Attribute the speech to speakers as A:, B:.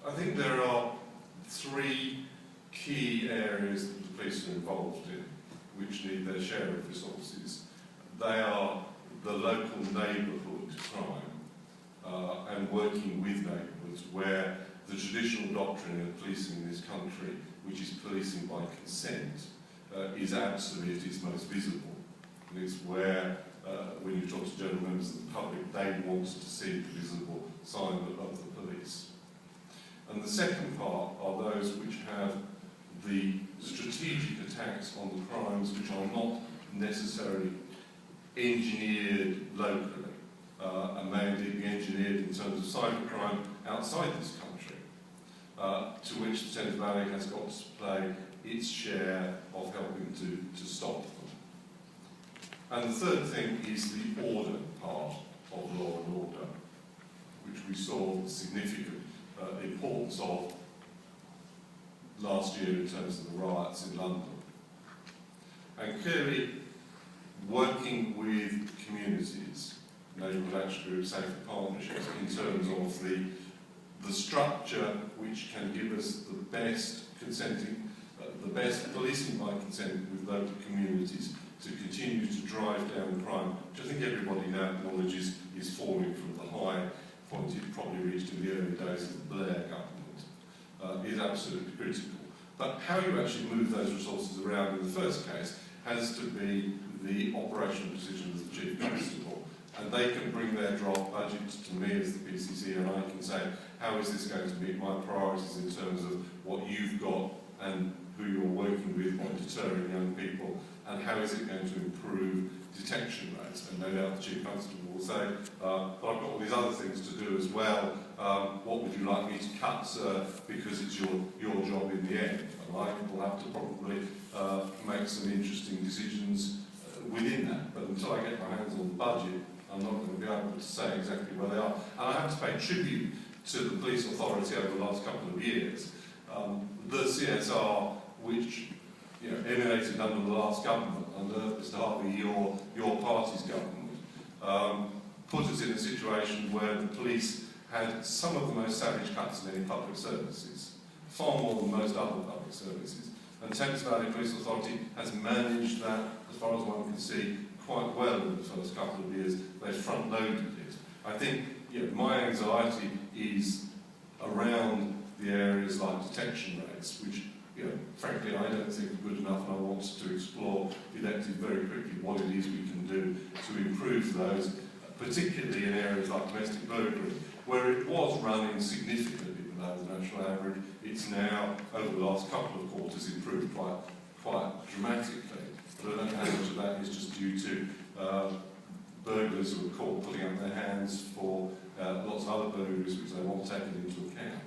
A: I think there are three key areas that the police are involved in, which need their share of resources. They are the local neighbourhood crime and working with neighbourhoods, where the traditional doctrine of policing in this country, which is policing by consent, is absolutely at its most visible. And it's where, when you talk to general members of the public, they want to see the visible sign of the police. And the second part are those which have the strategic attacks on the crimes which are not necessarily engineered locally, and may indeed be engineered in terms of cybercrime outside this country, to which the Thames Valley has got to play its share of helping to stop them. And the third thing is the order part of law and order, which we saw the significant importance of last year in terms of the riots in London. And clearly, working with communities, neighbourhood action groups, safer partnerships, in terms of the structure which can give us the best consenting, the best policing by consent with local communities to continue to drive down crime, which I think everybody now acknowledges is falling from the high point it probably reached in the early days of the Blair government, is absolutely critical. But how you actually move those resources around in the first case has to be the operational decision of the Chief Constable. And they can bring their draft budget to me as the PCC, and I can say, how is this going to meet my priorities in terms of what you've got and who you're working with on deterring young people, and how is it going to improve detection rates? And no doubt the Chief Constable will say, but I've got all these other things to do as well. What would you like me to cut, sir, because it's your job in the end? And I will have to probably make some interesting decisions within that. But until I get my hands on the budget, I'm not going to be able to say exactly where they are. And I have to pay tribute to the police authority over the last couple of years. The CSR, which emanated under the last government, under Mr Hartley, your party's government, put us in a situation where the police had some of the most savage cuts in any public services, far more than most other public services. And Thames Valley Police Authority has managed that, as far as one can see, quite well in the first couple of years. They've front-loaded it. I think my anxiety is around the areas like detection rates, which frankly I don't think are good enough, and I want to explore elected very quickly what it is we can do to improve those, particularly in areas like domestic burglary, where it was running significantly below the national average. It's now, over the last couple of quarters, improved quite dramatically. But I don't know how much of that is just due to burglars who are caught putting up their hands for lots of other burglaries which they want taken into account.